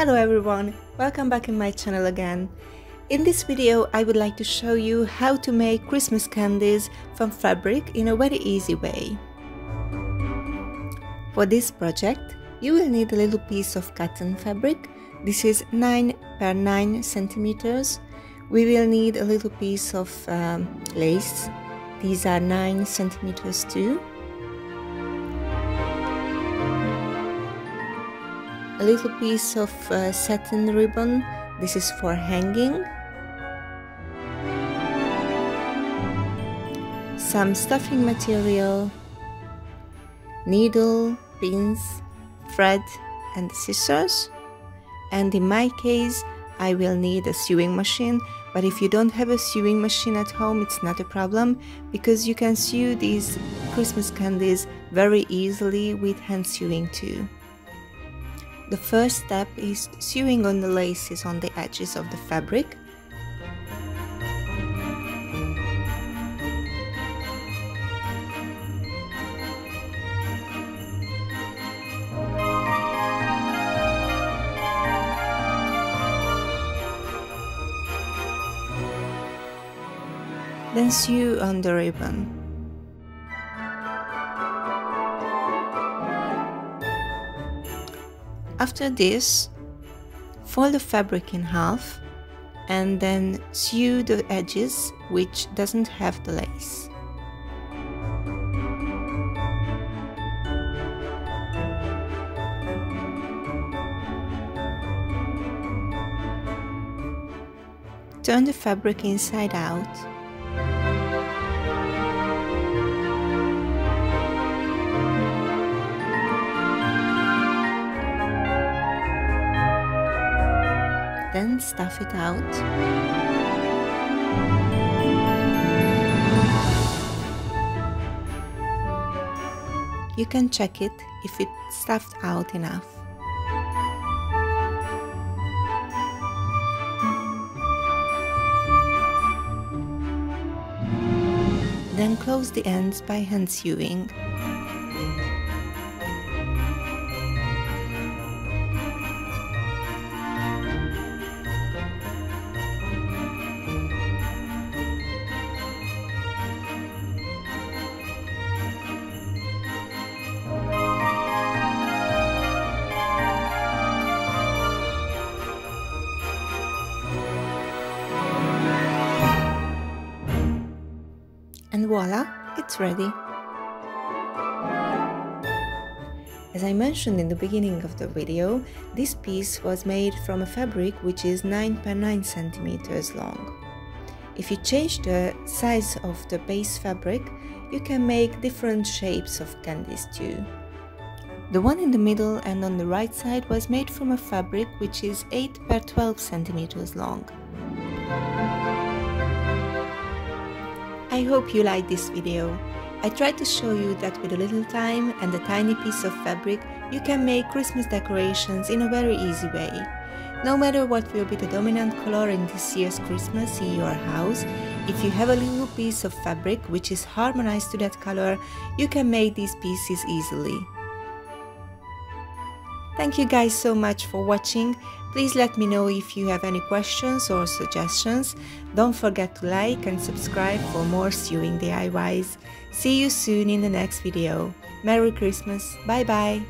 Hello everyone, welcome back in my channel again. In this video I would like to show you how to make Christmas candies from fabric in a very easy way. For this project you will need a little piece of cotton fabric. This is 9 by 9 centimeters. We will need a little piece of lace. These are 9 centimeters too. A little piece of satin ribbon. This is for hanging. Some stuffing material, needle, pins, thread and scissors. And in my case I will need a sewing machine, but if you don't have a sewing machine at home it's not a problem, because you can sew these Christmas candies very easily with hand sewing too. The first step is sewing on the laces on the edges of the fabric. Then sew on the ribbon. After this, fold the fabric in half and then sew the edges which doesn't have the lace. Turn the fabric inside out. Then stuff it out. You can check it if it's stuffed out enough. Then close the ends by hand sewing. And voila, it's ready. As I mentioned in the beginning of the video, this piece was made from a fabric which is 9 by 9 centimeters long. If you change the size of the base fabric, you can make different shapes of candies too. The one in the middle and on the right side was made from a fabric which is 8 by 12 centimeters long. I hope you liked this video. I tried to show you that with a little time and a tiny piece of fabric you can make Christmas decorations in a very easy way. No matter what will be the dominant color in this year's Christmas in your house, if you have a little piece of fabric which is harmonized to that color, you can make these pieces easily. Thank you guys so much for watching. Please let me know if you have any questions or suggestions. Don't forget to like and subscribe for more sewing DIYs. See you soon in the next video. Merry Christmas. Bye bye.